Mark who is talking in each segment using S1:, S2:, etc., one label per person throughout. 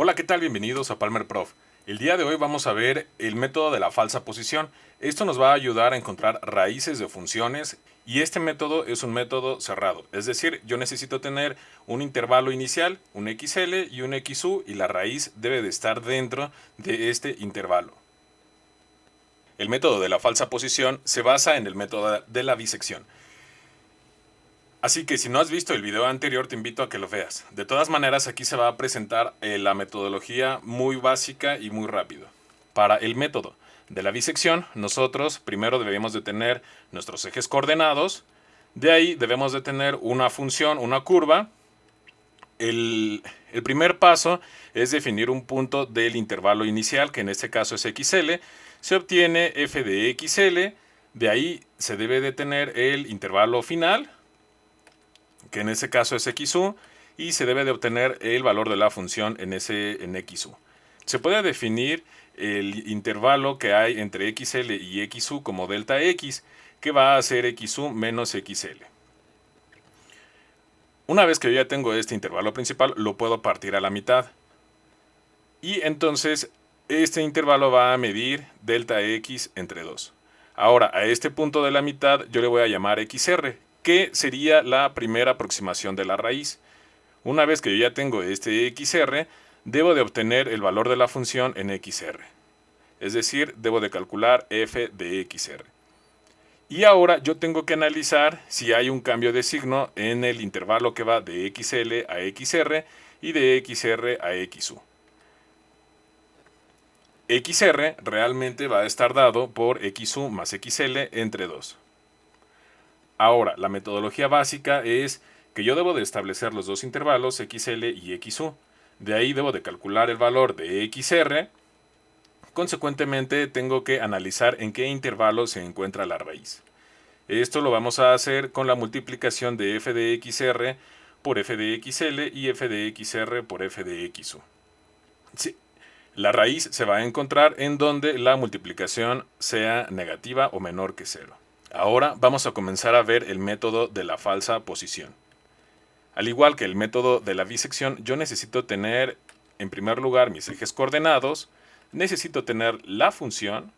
S1: Hola, ¿qué tal? Bienvenidos a Palmer Prof. El día de hoy vamos a ver el método de la falsa posición. Esto nos va a ayudar a encontrar raíces de funciones y este método es un método cerrado. Es decir, yo necesito tener un intervalo inicial, un XL y un XU y la raíz debe de estar dentro de este intervalo. El método de la falsa posición se basa en el método de la bisección. Así que si no has visto el video anterior, te invito a que lo veas. De todas maneras, aquí se va a presentar la metodología muy básica y muy rápido. Para el método de la bisección, nosotros primero debemos de tener nuestros ejes coordenados. De ahí debemos de tener una función, una curva. El primer paso es definir un punto del intervalo inicial, que en este caso es XL. Se obtiene f de XL. De ahí se debe de tener el intervalo final, que en ese caso es XU, y se debe de obtener el valor de la función en XU. Se puede definir el intervalo que hay entre XL y XU como delta X, que va a ser XU menos XL. Una vez que yo ya tengo este intervalo principal, lo puedo partir a la mitad. Y entonces este intervalo va a medir delta X entre 2. Ahora, a este punto de la mitad yo le voy a llamar XR, que sería la primera aproximación de la raíz. Una vez que yo ya tengo este XR, debo de obtener el valor de la función en XR. Es decir, debo de calcular f de XR. Y ahora yo tengo que analizar si hay un cambio de signo en el intervalo que va de XL a XR y de XR a XU. XR realmente va a estar dado por XU más XL entre 2. Ahora, la metodología básica es que yo debo de establecer los dos intervalos XL y XU. De ahí debo de calcular el valor de XR. Consecuentemente, tengo que analizar en qué intervalo se encuentra la raíz. Esto lo vamos a hacer con la multiplicación de f de XR por f de XL y f de XR por f de XU. Sí, la raíz se va a encontrar en donde la multiplicación sea negativa o menor que 0. Ahora vamos a comenzar a ver el método de la falsa posición. Al igual que el método de la bisección, yo necesito tener en primer lugar mis ejes coordenados, necesito tener la función,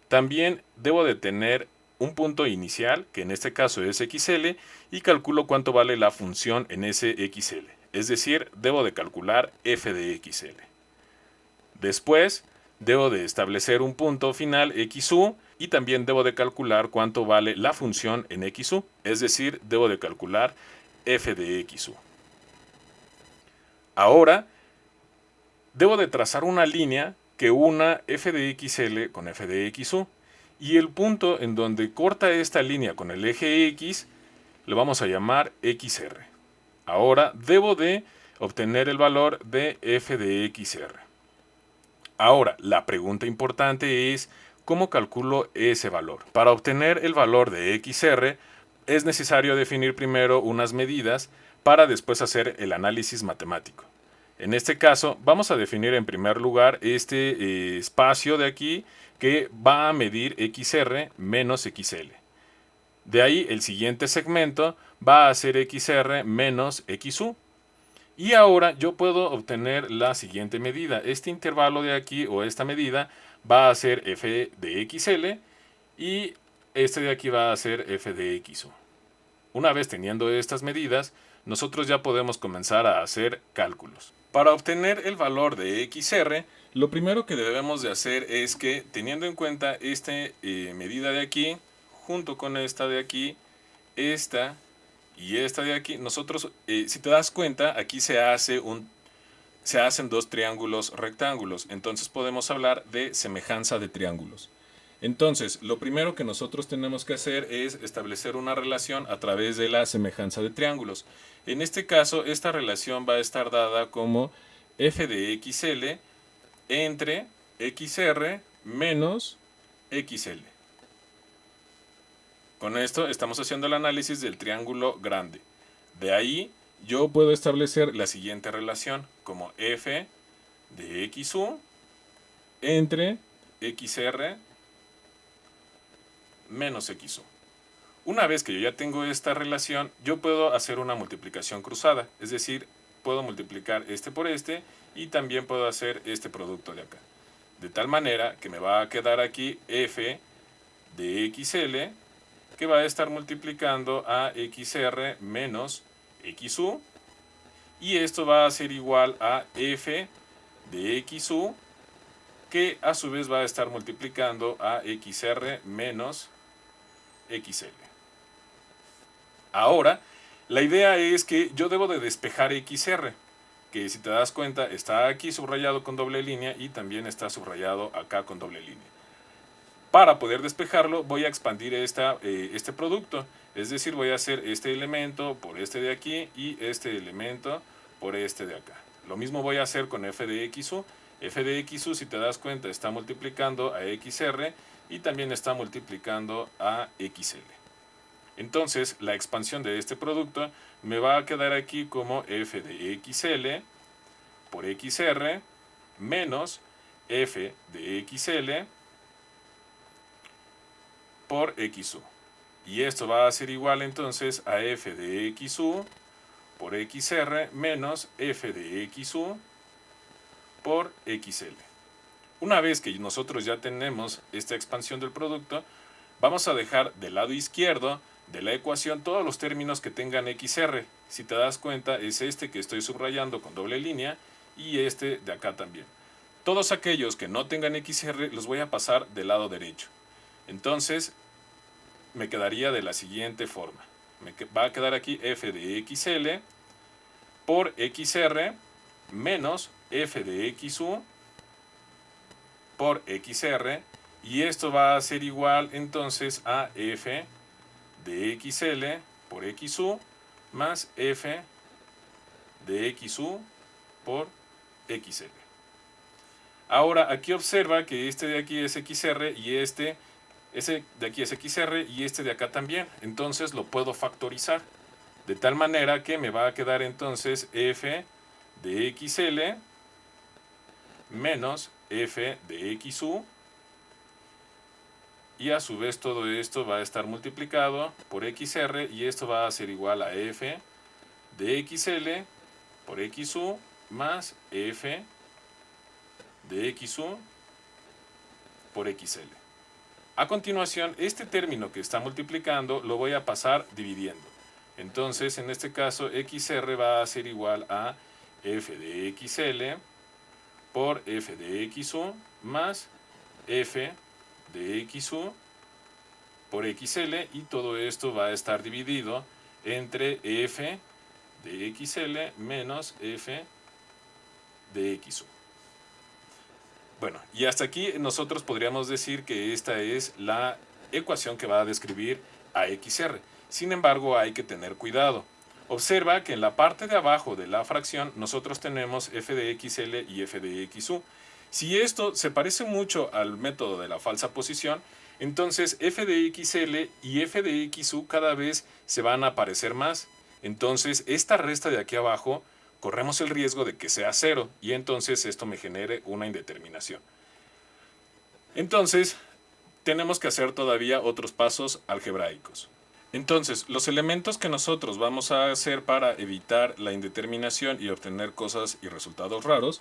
S1: también debo de tener un punto inicial, que en este caso es XL, y calculo cuánto vale la función en ese XL. Es decir, debo de calcular f de XL. Después, debo de establecer un punto final XU y también debo de calcular cuánto vale la función en XU, es decir, debo de calcular f de XU. Ahora, debo de trazar una línea que una f de XL con f de XU y el punto en donde corta esta línea con el eje X le vamos a llamar XR. Ahora debo de obtener el valor de f de XR. Ahora, la pregunta importante es, ¿cómo calculo ese valor? Para obtener el valor de XR, es necesario definir primero unas medidas para después hacer el análisis matemático. En este caso, vamos a definir en primer lugar este espacio de aquí que va a medir XR menos XL. De ahí, el siguiente segmento va a ser XR menos XU. Y ahora yo puedo obtener la siguiente medida. Este intervalo de aquí o esta medida va a ser f de XL y este de aquí va a ser f de XU. Una vez teniendo estas medidas, nosotros ya podemos comenzar a hacer cálculos. Para obtener el valor de XR, lo primero que debemos de hacer es que, teniendo en cuenta esta medida de aquí, junto con esta de aquí, esta y esta de aquí, nosotros, si te das cuenta, aquí se hacen dos triángulos rectángulos. Entonces podemos hablar de semejanza de triángulos. Entonces, lo primero que nosotros tenemos que hacer es establecer una relación a través de la semejanza de triángulos. En este caso, esta relación va a estar dada como f de XL entre XR menos XL. Con esto estamos haciendo el análisis del triángulo grande. De ahí yo puedo establecer la siguiente relación como f de XU entre XR menos XU. Una vez que yo ya tengo esta relación, yo puedo hacer una multiplicación cruzada, es decir, puedo multiplicar este por este y también puedo hacer este producto de acá. De tal manera que me va a quedar aquí f de xl que va a estar multiplicando a xr menos xu, y esto va a ser igual a f de xu que a su vez va a estar multiplicando a xr menos xl. Ahora, la idea es que yo debo de despejar xr, que si te das cuenta está aquí subrayado con doble línea y también está subrayado acá con doble línea. Para poder despejarlo voy a expandir este producto, es decir, voy a hacer este elemento por este de aquí y este elemento por este de acá. Lo mismo voy a hacer con f de xu. F de xu, si te das cuenta, está multiplicando a xr y también está multiplicando a xl. Entonces, la expansión de este producto me va a quedar aquí como f de xl por xr menos f de xl por xu. Y esto va a ser igual entonces a f de xu por xr menos f de xu por xl. Una vez que nosotros ya tenemos esta expansión del producto, vamos a dejar del lado izquierdo de la ecuación todos los términos que tengan xr. Si te das cuenta, es este que estoy subrayando con doble línea y este de acá también. Todos aquellos que no tengan xr los voy a pasar del lado derecho. Entonces, me quedaría de la siguiente forma. Me va a quedar aquí f de xl por xr menos f de xu por xr, y esto va a ser igual entonces a f de xl por xu más f de xu por xl. Ahora aquí observa que este de aquí es xr y ese de aquí es xr y este de acá también. Entonces lo puedo factorizar de tal manera que me va a quedar entonces f de xl menos f de xu, y a su vez todo esto va a estar multiplicado por xr y esto va a ser igual a f de xl por xu más f de xu por xl. A continuación, este término que está multiplicando lo voy a pasar dividiendo. Entonces, en este caso, xr va a ser igual a f de xl por f de xu más f de xu por xl, y todo esto va a estar dividido entre f de xl menos f de xu. Bueno, y hasta aquí nosotros podríamos decir que esta es la ecuación que va a describir a xr. Sin embargo, hay que tener cuidado. Observa que en la parte de abajo de la fracción nosotros tenemos f de xl y f de xu. Si esto se parece mucho al método de la falsa posición, entonces f de xl y f de xu cada vez se van a parecer más. Entonces esta resta de aquí abajo corremos el riesgo de que sea 0 y entonces esto me genere una indeterminación. Entonces tenemos que hacer todavía otros pasos algebraicos. Entonces, los elementos que nosotros vamos a hacer para evitar la indeterminación y obtener cosas y resultados raros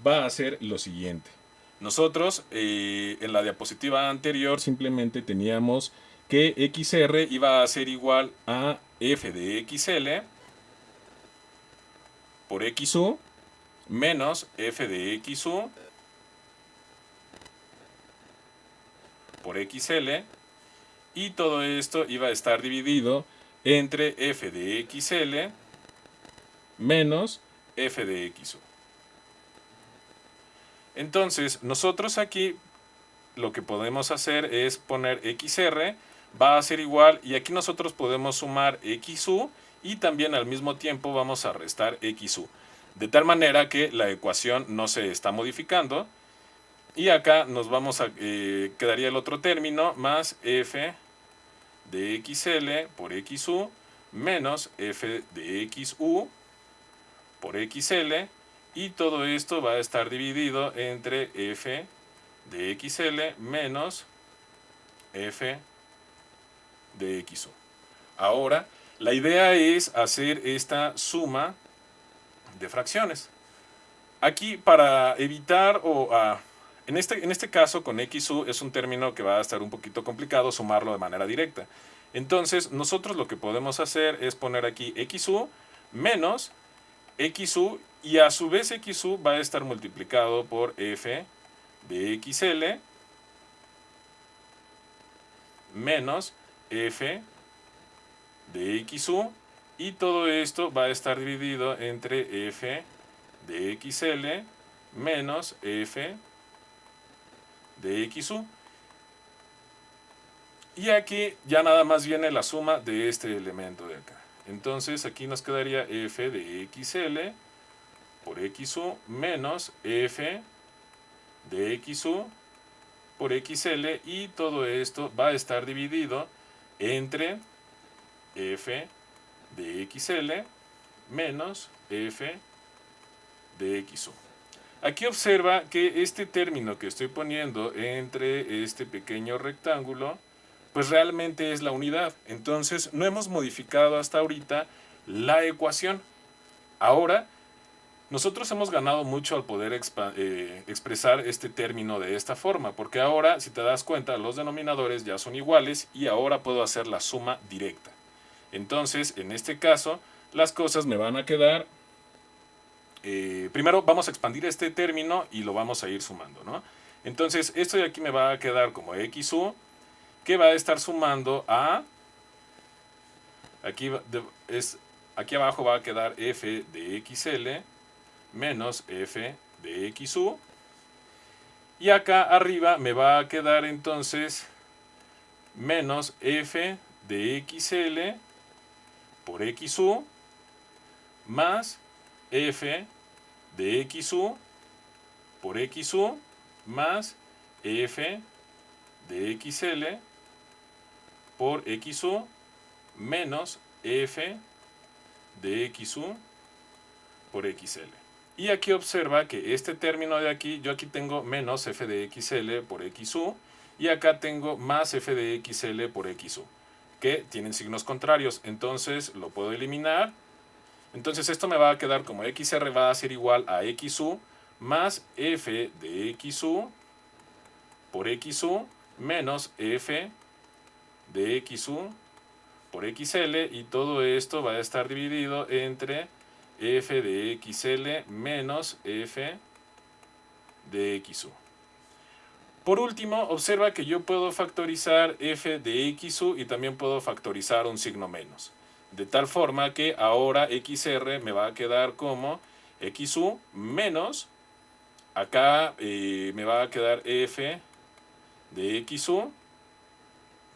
S1: va a ser lo siguiente. Nosotros en la diapositiva anterior simplemente teníamos que xr iba a ser igual a f de xl por xu menos f de xu por xl, y todo esto iba a estar dividido entre f de xl menos f de xu. Entonces, nosotros aquí lo que podemos hacer es poner xr va a ser igual, y aquí nosotros podemos sumar xu y también al mismo tiempo vamos a restar xu, de tal manera que la ecuación no se está modificando, y acá nos vamos a quedaría el otro término más f de xl por xu menos f de xu por xl, y todo esto va a estar dividido entre f de xl menos f de xu. Ahora, la idea es hacer esta suma de fracciones. Aquí, para evitar en este caso con XU es un término que va a estar un poquito complicado sumarlo de manera directa. Entonces nosotros lo que podemos hacer es poner aquí XU menos XU, y a su vez XU va a estar multiplicado por F de XL menos F de XU, y todo esto va a estar dividido entre F de XL menos F de XU. Y aquí ya nada más viene la suma de este elemento de acá. Entonces aquí nos quedaría F de XL por XU menos F de XU por XL, y todo esto va a estar dividido entre F de XL menos F de XU. Aquí observa que este término que estoy poniendo entre este pequeño rectángulo, pues realmente es la unidad. Entonces no hemos modificado hasta ahorita la ecuación. Ahora, nosotros hemos ganado mucho al poder expresar este término de esta forma, porque ahora, si te das cuenta, los denominadores ya son iguales y ahora puedo hacer la suma directa. Entonces, en este caso, las cosas me van a quedar... primero vamos a expandir este término y lo vamos a ir sumando, ¿no? Entonces, esto de aquí me va a quedar como XU, que va a estar sumando a... Aquí abajo va a quedar F de XL menos F de XU. Y acá arriba me va a quedar entonces menos F de XL por XU más F de XU por XU más F de XL por XU menos F de XU por XL. Y aquí observa que este término de aquí, yo aquí tengo menos F de XL por XU, y acá tengo más F de XL por XU, que tienen signos contrarios. Entonces lo puedo eliminar. Entonces esto me va a quedar como XR va a ser igual a XU más F de XU por XU menos F de XU por XL, y todo esto va a estar dividido entre F de XL menos F de XU. Por último, observa que yo puedo factorizar F de XU y también puedo factorizar un signo menos. De tal forma que ahora XR me va a quedar como XU menos, acá me va a quedar F de XU,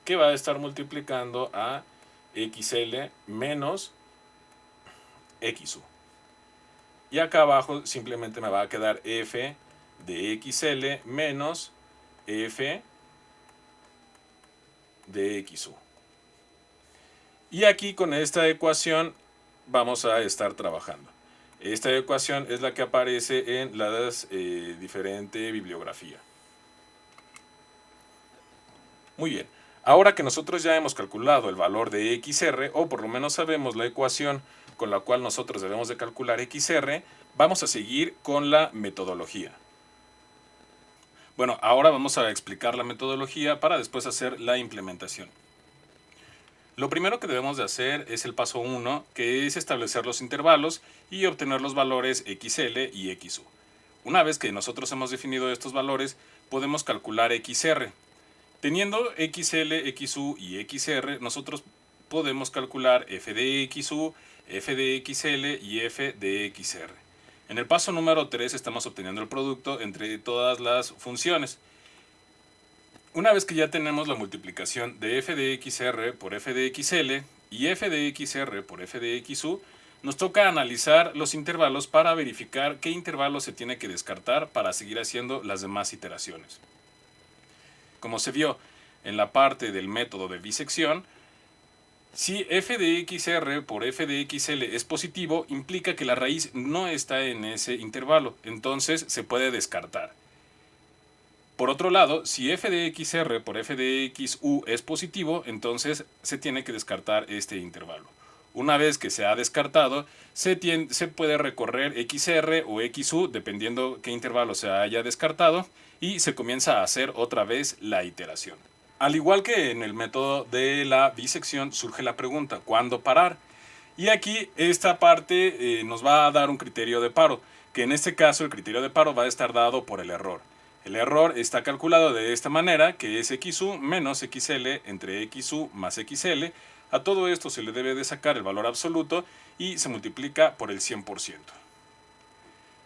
S1: que va a estar multiplicando a XL menos XU. Y acá abajo simplemente me va a quedar F de XL menos F de XU. Y aquí con esta ecuación vamos a estar trabajando. Esta ecuación es la que aparece en la diferente bibliografía. Muy bien. Ahora que nosotros ya hemos calculado el valor de XR, o por lo menos sabemos la ecuación con la cual nosotros debemos de calcular XR, vamos a seguir con la metodología. Bueno, ahora vamos a explicar la metodología para después hacer la implementación. Lo primero que debemos de hacer es el paso 1, que es establecer los intervalos y obtener los valores XL y XU. Una vez que nosotros hemos definido estos valores, podemos calcular XR. Teniendo XL, XU y XR, nosotros podemos calcular F de XU, F de XL y F de XR. En el paso número 3 estamos obteniendo el producto entre todas las funciones. Una vez que ya tenemos la multiplicación de F de XR por F de XL y F de XR por F de XU, nos toca analizar los intervalos para verificar qué intervalo se tiene que descartar para seguir haciendo las demás iteraciones. Como se vio en la parte del método de bisección, si F de XR por F de XL es positivo, implica que la raíz no está en ese intervalo, entonces se puede descartar. Por otro lado, si F de XR por F de XU es positivo, entonces se tiene que descartar este intervalo. Una vez que se ha descartado, se puede recorrer XR o XU, dependiendo qué intervalo se haya descartado, y se comienza a hacer otra vez la iteración. Al igual que en el método de la bisección, surge la pregunta, ¿cuándo parar? Y aquí esta parte nos va a dar un criterio de paro, que en este caso el criterio de paro va a estar dado por el error. El error está calculado de esta manera, que es XU menos XL entre XU más XL. A todo esto se le debe de sacar el valor absoluto y se multiplica por el 100%.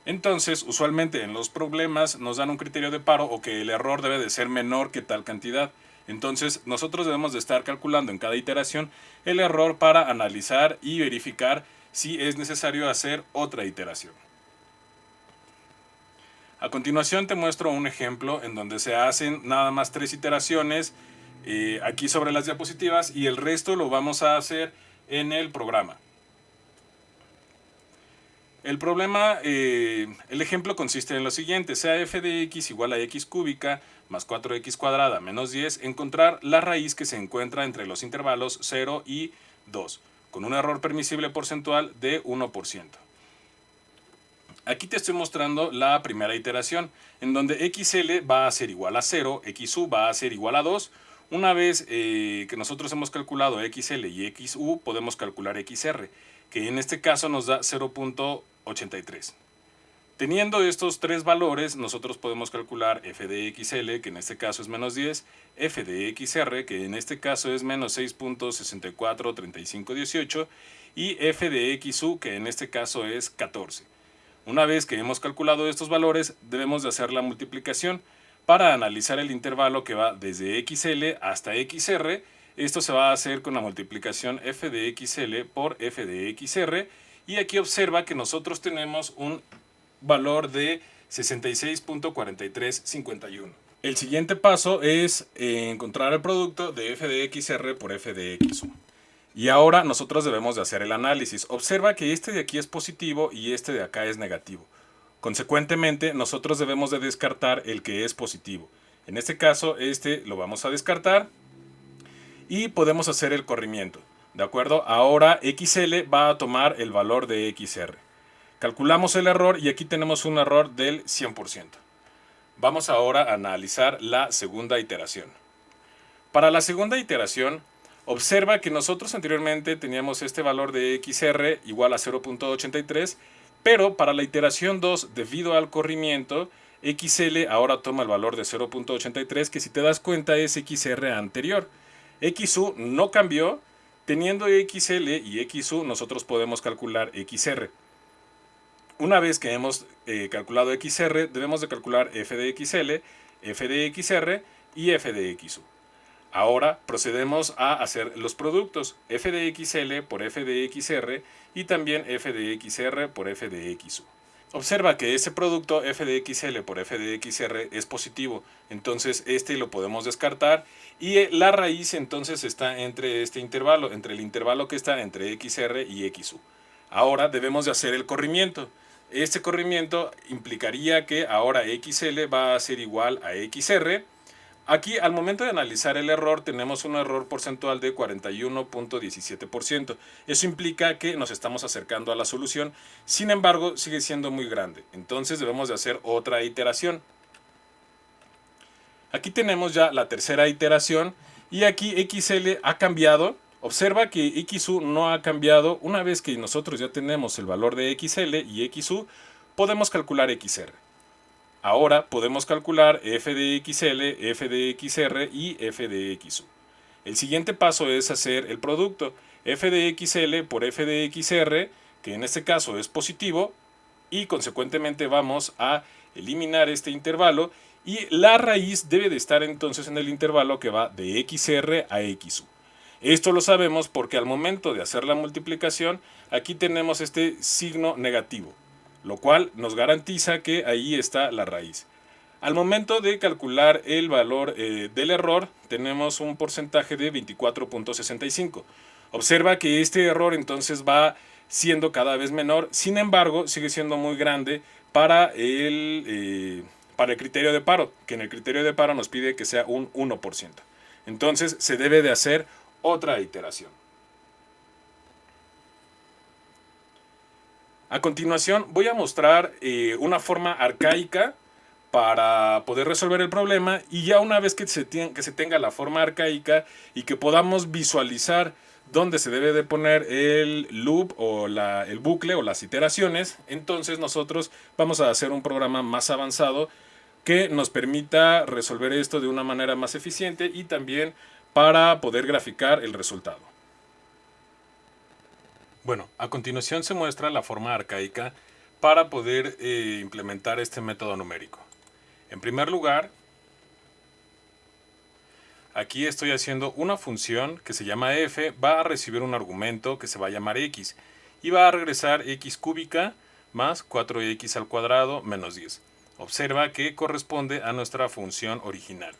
S1: Entonces, usualmente en los problemas nos dan un criterio de paro o que el error debe de ser menor que tal cantidad. Entonces, nosotros debemos de estar calculando en cada iteración el error para analizar y verificar si es necesario hacer otra iteración. A continuación te muestro un ejemplo en donde se hacen nada más 3 iteraciones aquí sobre las diapositivas y el resto lo vamos a hacer en el programa. El problema, el ejemplo consiste en lo siguiente: sea f de x igual a x cúbica más 4x cuadrada menos 10, encontrar la raíz que se encuentra entre los intervalos 0 y 2, con un error permisible porcentual de 1%. Aquí te estoy mostrando la primera iteración, en donde XL va a ser igual a 0, XU va a ser igual a 2. Una vez que nosotros hemos calculado XL y XU, podemos calcular XR, que en este caso nos da 0.83. Teniendo estos tres valores, nosotros podemos calcular f de XL, que en este caso es menos 10, f de XR, que en este caso es menos 6.643518, y f de XU, que en este caso es 14. Una vez que hemos calculado estos valores, debemos de hacer la multiplicación para analizar el intervalo que va desde XL hasta XR. Esto se va a hacer con la multiplicación f de XL por f de XR, y aquí observa que nosotros tenemos un valor de 66.4351. El siguiente paso es encontrar el producto de f de XR por f de XU. Y ahora nosotros debemos de hacer el análisis. Observa que este de aquí es positivo y este de acá es negativo. Consecuentemente, nosotros debemos de descartar el que es positivo. En este caso, este lo vamos a descartar y podemos hacer el corrimiento. ¿De acuerdo? Ahora XL va a tomar el valor de XR. Calculamos el error y aquí tenemos un error del 100%. Vamos ahora a analizar la segunda iteración. Para la segunda iteración, observa que nosotros anteriormente teníamos este valor de XR igual a 0.83, pero para la iteración 2, debido al corrimiento, XL ahora toma el valor de 0.83, que si te das cuenta es XR anterior. XU no cambió. Teniendo XL y XU, nosotros podemos calcular XR. Una vez que hemos calculado XR, debemos de calcular f de XL, f de XR y f de XU. Ahora procedemos a hacer los productos, f de XL por f de XR y también f de XR por f de XU. Observa que ese producto f de XL por f de XR es positivo, entonces este lo podemos descartar y la raíz entonces está entre este intervalo, entre el intervalo que está entre XR y XU. Ahora debemos de hacer el corrimiento. Este corrimiento implicaría que ahora XL va a ser igual a XR. Aquí, al momento de analizar el error, tenemos un error porcentual de 41.17%. Eso implica que nos estamos acercando a la solución, sin embargo, sigue siendo muy grande. Entonces debemos de hacer otra iteración. Aquí tenemos ya la tercera iteración y aquí XL ha cambiado. Observa que XU no ha cambiado. Una vez que nosotros ya tenemos el valor de XL y XU, podemos calcular XR. Ahora podemos calcular f de XL, f de XR y f de XU. El siguiente paso es hacer el producto, f de XL por f de XR, que en este caso es positivo, y consecuentemente vamos a eliminar este intervalo, y la raíz debe de estar entonces en el intervalo que va de XR a XU. Esto lo sabemos porque al momento de hacer la multiplicación, aquí tenemos este signo negativo, lo cual nos garantiza que ahí está la raíz. Al momento de calcular el valor del error, tenemos un porcentaje de 24.65. Observa que este error entonces va siendo cada vez menor, sin embargo, sigue siendo muy grande para el criterio de paro, que en el criterio de paro nos pide que sea un 1%. Entonces se debe de hacer otra iteración. A continuación voy a mostrar una forma arcaica para poder resolver el problema, y ya una vez que se tenga la forma arcaica y que podamos visualizar dónde se debe de poner el loop o el bucle o las iteraciones, entonces nosotros vamos a hacer un programa más avanzado que nos permita resolver esto de una manera más eficiente y también para poder graficar el resultado. Bueno, a continuación se muestra la forma arcaica para poder implementar este método numérico. En primer lugar, aquí estoy haciendo una función que se llama f, va a recibir un argumento que se va a llamar x y va a regresar x cúbica más 4x al cuadrado menos 10. Observa que corresponde a nuestra función original.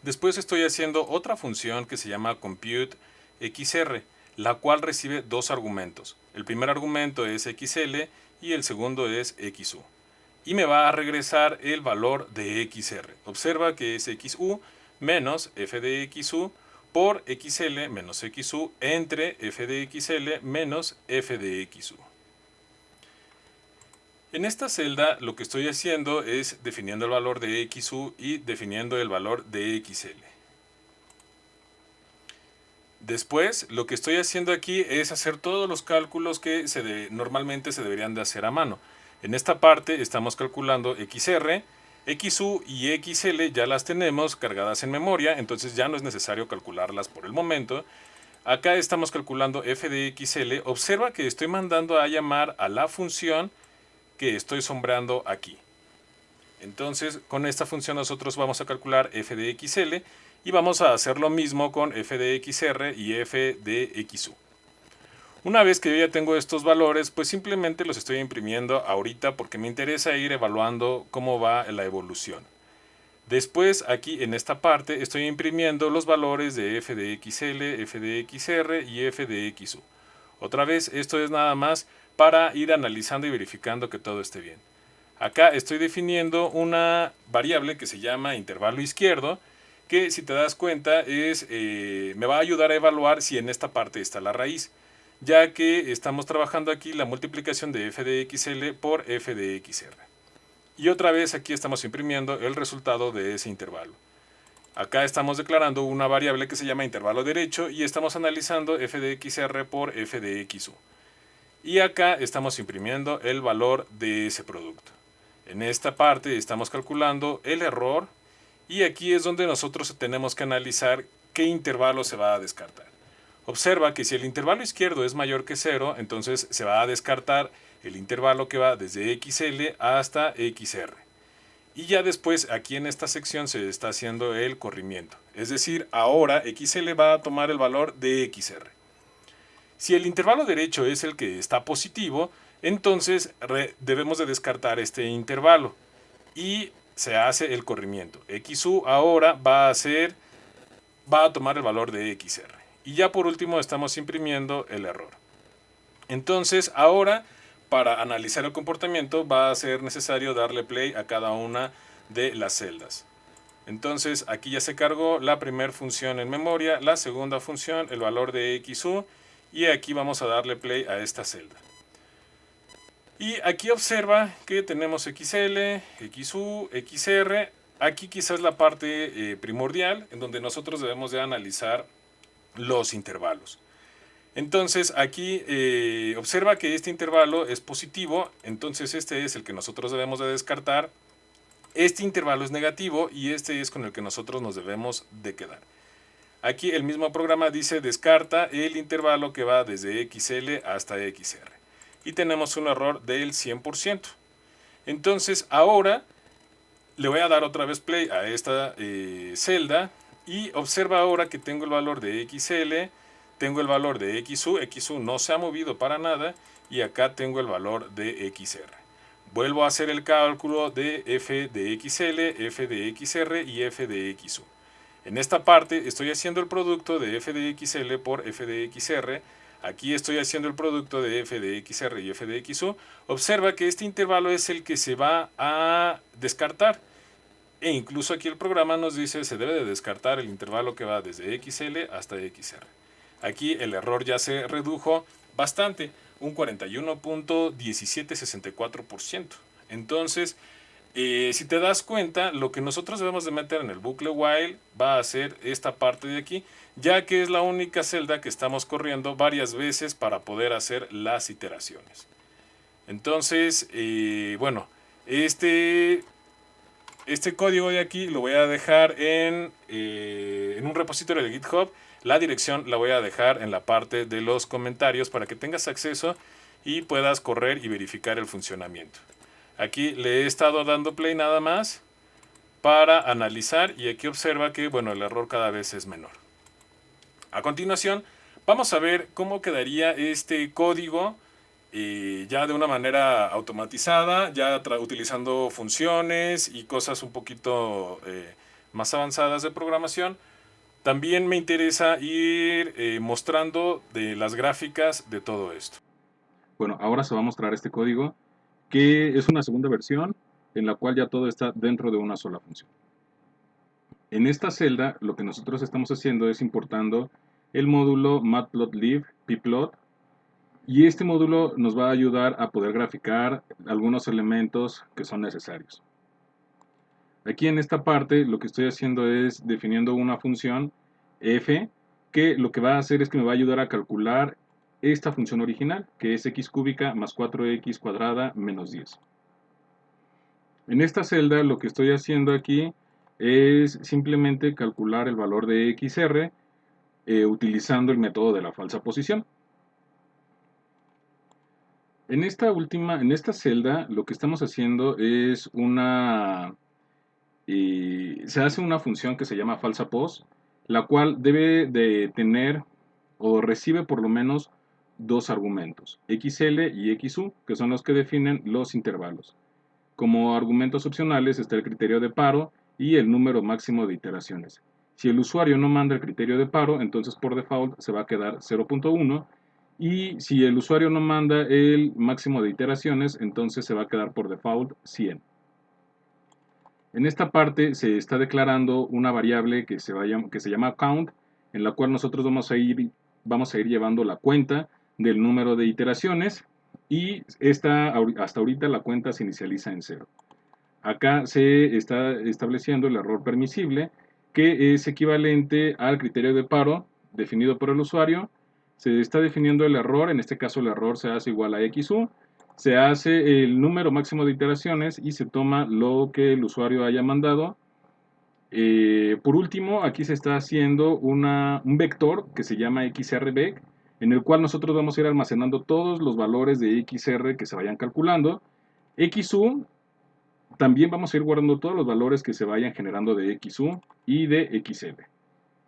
S1: Después estoy haciendo otra función que se llama computeXR, la cual recibe dos argumentos. El primer argumento es xl y el segundo es xu. Y me va a regresar el valor de xr. Observa que es xu menos f de xu por xl menos xu entre f de xl menos f de xu. En esta celda lo que estoy haciendo es definiendo el valor de xu y definiendo el valor de xl. Después, lo que estoy haciendo aquí es hacer todos los cálculos que normalmente se deberían de hacer a mano. En esta parte estamos calculando XR, XU y XL ya las tenemos cargadas en memoria, entonces ya no es necesario calcularlas por el momento. Acá estamos calculando f de XL. Observa que estoy mandando a llamar a la función que estoy sombreando aquí. Entonces, con esta función nosotros vamos a calcular f de XL y vamos a hacer lo mismo con f de XR y f de XU. Una vez que yo ya tengo estos valores, pues simplemente los estoy imprimiendo ahorita porque me interesa ir evaluando cómo va la evolución. Después, aquí en esta parte, estoy imprimiendo los valores de f de XL, f de XR y f de XU. Otra vez, esto es nada más para ir analizando y verificando que todo esté bien. Acá estoy definiendo una variable que se llama intervalo izquierdo, que si te das cuenta me va a ayudar a evaluar si en esta parte está la raíz, ya que estamos trabajando aquí la multiplicación de f de XL por f de XR. Y otra vez aquí estamos imprimiendo el resultado de ese intervalo. Acá estamos declarando una variable que se llama intervalo derecho y estamos analizando f de XR por f de XU. Y acá estamos imprimiendo el valor de ese producto. En esta parte estamos calculando el error y aquí es donde nosotros tenemos que analizar qué intervalo se va a descartar. Observa que si el intervalo izquierdo es mayor que 0, entonces se va a descartar el intervalo que va desde XL hasta XR. Y ya después aquí en esta sección se está haciendo el corrimiento. Es decir, ahora XL va a tomar el valor de XR. Si el intervalo derecho es el que está positivo, entonces debemos de descartar este intervalo y se hace el corrimiento. XU ahora va a tomar el valor de XR. Y ya por último estamos imprimiendo el error. Entonces ahora para analizar el comportamiento va a ser necesario darle play a cada una de las celdas. Entonces aquí ya se cargó la primera función en memoria, la segunda función, el valor de XU, y aquí vamos a darle play a esta celda. Y aquí observa que tenemos XL, XU, XR. Aquí quizás la parte primordial en donde nosotros debemos de analizar los intervalos. Entonces aquí observa que este intervalo es positivo, entonces este es el que nosotros debemos de descartar. Este intervalo es negativo y este es con el que nosotros nos debemos de quedar. Aquí el mismo programa dice descarta el intervalo que va desde XL hasta XR. Y tenemos un error del 100%. Entonces ahora le voy a dar otra vez play a esta celda y observa ahora que tengo el valor de XL, tengo el valor de XU, XU no se ha movido para nada y acá tengo el valor de XR. Vuelvo a hacer el cálculo de f de XL, f de XR y f de XU. En esta parte estoy haciendo el producto de f de XL por f de XR. Aquí estoy haciendo el producto de f de XR y f de XU. Observa que este intervalo es el que se va a descartar. E incluso aquí el programa nos dice se debe de descartar el intervalo que va desde XL hasta XR. Aquí el error ya se redujo bastante. un 41.1764%. Entonces, si te das cuenta, lo que nosotros debemos de meter en el bucle while va a ser esta parte de aquí, ya que es la única celda que estamos corriendo varias veces para poder hacer las iteraciones. Entonces, bueno, este código de aquí lo voy a dejar en un repositorio de GitHub. La dirección la voy a dejar en la parte de los comentarios para que tengas acceso y puedas correr y verificar el funcionamiento. Aquí le he estado dando play nada más para analizar y aquí observa que bueno, el error cada vez es menor. A continuación vamos a ver cómo quedaría este código ya de una manera automatizada, ya utilizando funciones y cosas un poquito más avanzadas de programación. También me interesa ir mostrando de las gráficas de todo esto.
S2: Bueno, ahora se va a mostrar este código, que es una segunda versión en la cual ya todo está dentro de una sola función. En esta celda lo que nosotros estamos haciendo es importando el módulo matplotlib pplot, y este módulo nos va a ayudar a poder graficar algunos elementos que son necesarios. Aquí en esta parte lo que estoy haciendo es definiendo una función f, que lo que va a hacer es que me va a ayudar a calcular esta función original, que es x cúbica más 4x cuadrada menos 10. En esta celda lo que estoy haciendo aquí es simplemente calcular el valor de xr utilizando el método de la falsa posición. En esta celda lo que estamos haciendo es se hace una función que se llama falsa pos, la cual debe de tener o recibe por lo menos dos argumentos, xl y xu, que son los que definen los intervalos. Como argumentos opcionales está el criterio de paro y el número máximo de iteraciones. Si el usuario no manda el criterio de paro, entonces por default se va a quedar 0.1, y si el usuario no manda el máximo de iteraciones, entonces se va a quedar por default 100. En esta parte se está declarando una variable que se llama count, en la cual nosotros vamos a ir llevando la cuenta del número de iteraciones, y hasta ahorita la cuenta se inicializa en 0. Acá se está estableciendo el error permisible, que es equivalente al criterio de paro definido por el usuario. Se está definiendo el error, en este caso el error se hace igual a XU, se hace el número máximo de iteraciones y se toma lo que el usuario haya mandado. Por último, aquí se está haciendo un vector que se llama xrvec, en el cual nosotros vamos a ir almacenando todos los valores de xr que se vayan calculando. XU también vamos a ir guardando todos los valores que se vayan generando de XU y de XL,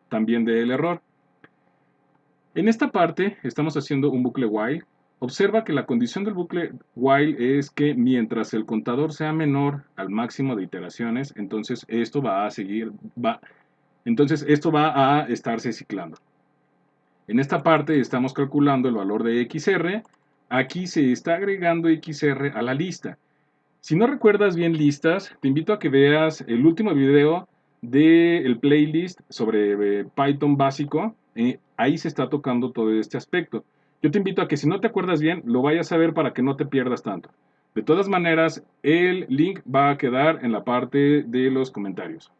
S2: también del error. En esta parte estamos haciendo un bucle while. Observa que la condición del bucle while es que mientras el contador sea menor al máximo de iteraciones, entonces esto va a estarse ciclando. En esta parte estamos calculando el valor de XR. Aquí se está agregando XR a la lista. Si no recuerdas bien listas, te invito a que veas el último video del playlist sobre Python básico. Ahí se está tocando todo este aspecto. Yo te invito a que si no te acuerdas bien, lo vayas a ver para que no te pierdas tanto. De todas maneras, el link va a quedar en la parte de los comentarios.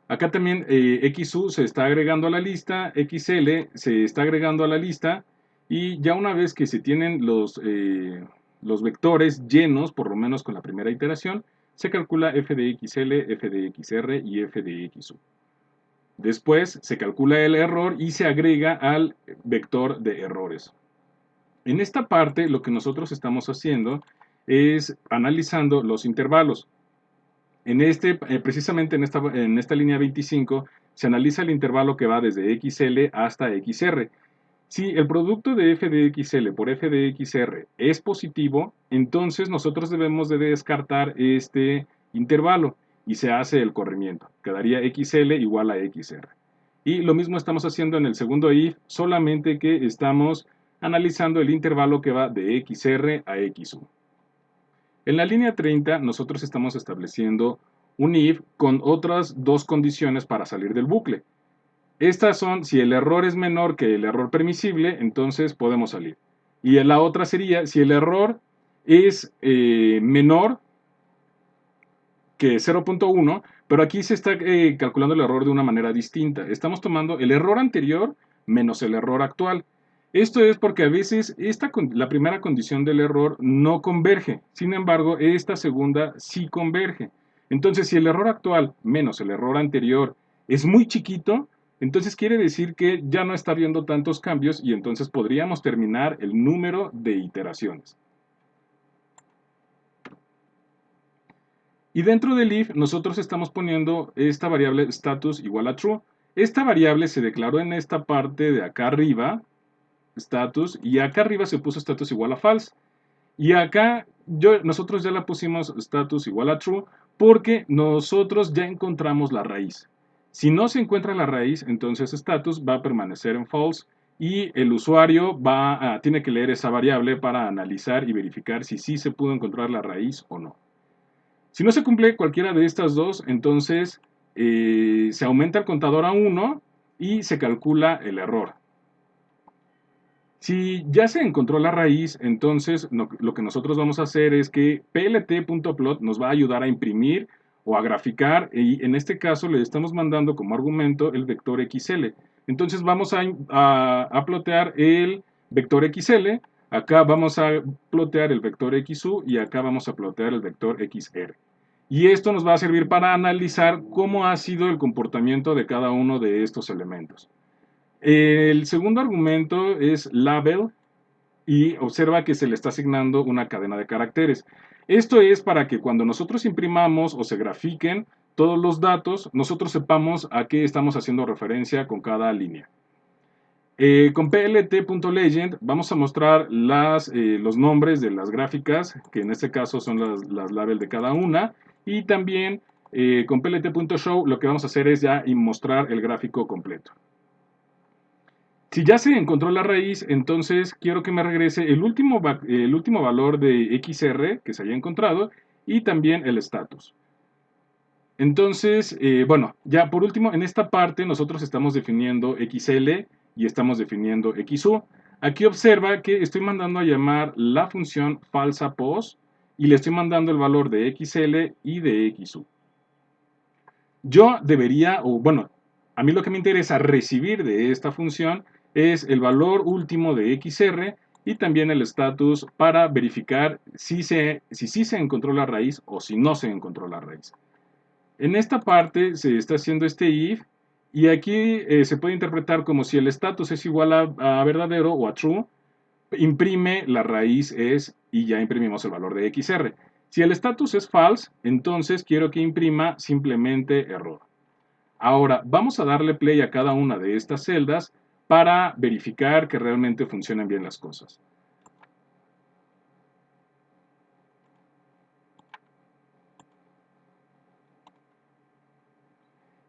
S2: Acá también XU se está agregando a la lista, XL se está agregando a la lista, y ya una vez que se tienen los vectores llenos, por lo menos con la primera iteración, se calcula f de xl, f de xr y f de xu. Después se calcula el error y se agrega al vector de errores. En esta parte lo que nosotros estamos haciendo es analizando los intervalos. Precisamente en esta línea 25 se analiza el intervalo que va desde XL hasta XR. Si el producto de f de XL por f de XR es positivo, entonces nosotros debemos de descartar este intervalo y se hace el corrimiento. Quedaría XL igual a XR. Y lo mismo estamos haciendo en el segundo if, solamente que estamos analizando el intervalo que va de XR a XU. En la línea 30 nosotros estamos estableciendo un if con otras dos condiciones para salir del bucle. Estas son, si el error es menor que el error permisible, entonces podemos salir. Y la otra sería si el error es menor que 0.1, pero aquí se está calculando el error de una manera distinta. Estamos tomando el error anterior menos el error actual. Esto es porque a veces la primera condición del error no converge, sin embargo, esta segunda sí converge. Entonces, si el error actual menos el error anterior es muy chiquito, entonces quiere decir que ya no está habiendo tantos cambios y entonces podríamos terminar el número de iteraciones. Y dentro del if nosotros estamos poniendo esta variable status igual a true. Esta variable se declaró en esta parte de acá arriba, status, y acá arriba se puso status igual a false. Y acá nosotros ya la pusimos status igual a true porque nosotros ya encontramos la raíz. Si no se encuentra la raíz, entonces status va a permanecer en false y el usuario tiene que leer esa variable para analizar y verificar si sí se pudo encontrar la raíz o no. Si no se cumple cualquiera de estas dos, entonces se aumenta el contador a 1 y se calcula el error. Si ya se encontró la raíz, entonces lo que nosotros vamos a hacer es que plt.plot nos va a ayudar a imprimir o a graficar, y en este caso le estamos mandando como argumento el vector XL. Entonces vamos a plotear el vector XL, acá vamos a plotear el vector XU y acá vamos a plotear el vector XR. Y esto nos va a servir para analizar cómo ha sido el comportamiento de cada uno de estos elementos. El segundo argumento es label y observa que se le está asignando una cadena de caracteres. Esto es para que cuando nosotros imprimamos o se grafiquen todos los datos, nosotros sepamos a qué estamos haciendo referencia con cada línea. Con plt.legend vamos a mostrar los nombres de las gráficas, que en este caso son las labels de cada una, y también con plt.show lo que vamos a hacer es ya mostrar el gráfico completo. Si ya se encontró la raíz, entonces quiero que me regrese el último valor de XR que se haya encontrado y también el status. Entonces, bueno, ya por último, en esta parte nosotros estamos definiendo XL y estamos definiendo XU. Aquí observa que estoy mandando a llamar la función falsa pos y le estoy mandando el valor de XL y de XU. Yo debería, o bueno, a mí lo que me interesa recibir de esta función es el valor último de XR y también el status para verificar si sí se encontró la raíz o si no se encontró la raíz. En esta parte se está haciendo este if y aquí se puede interpretar como si el status es igual a verdadero o a true, imprime la raíz es y ya imprimimos el valor de XR. Si el status es false, entonces quiero que imprima simplemente error. Ahora, vamos a darle play a cada una de estas celdas para verificar que realmente funcionen bien las cosas.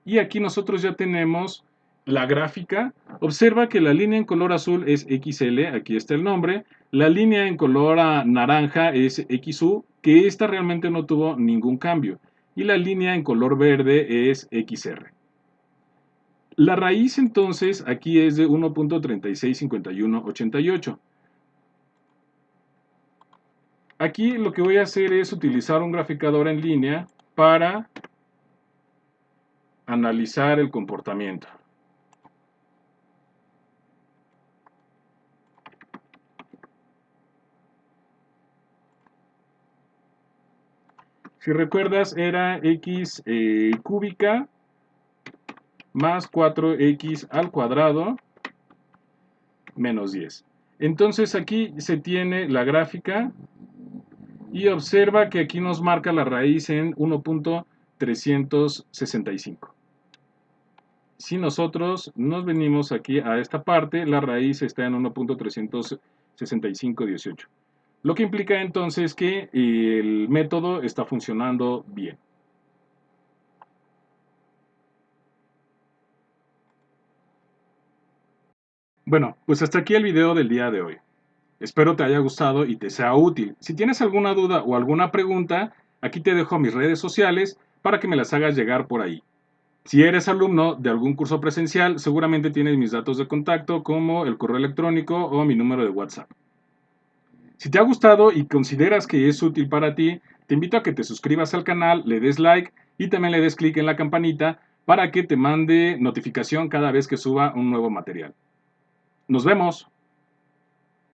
S2: Y aquí nosotros ya tenemos la gráfica. Observa que la línea en color azul es XL, aquí está el nombre. La línea en color naranja es XU, que esta realmente no tuvo ningún cambio. Y la línea en color verde es XR. La raíz entonces aquí es de 1.365188. Aquí lo que voy a hacer es utilizar un graficador en línea para analizar el comportamiento. Si recuerdas, era x cúbica más 4x al cuadrado menos 10. Entonces aquí se tiene la gráfica y observa que aquí nos marca la raíz en 1.365. Si nosotros nos venimos aquí a esta parte, la raíz está en 1.36518. Lo que implica entonces que el método está funcionando bien. Bueno, pues hasta aquí el video del día de hoy. Espero te haya gustado y te sea útil. Si tienes alguna duda o alguna pregunta, aquí te dejo mis redes sociales para que me las hagas llegar por ahí. Si eres alumno de algún curso presencial, seguramente tienes mis datos de contacto como el correo electrónico o mi número de WhatsApp. Si te ha gustado y consideras que es útil para ti, te invito a que te suscribas al canal, le des like y también le des clic en la campanita para que te mande notificación cada vez que suba un nuevo material. Nos vemos.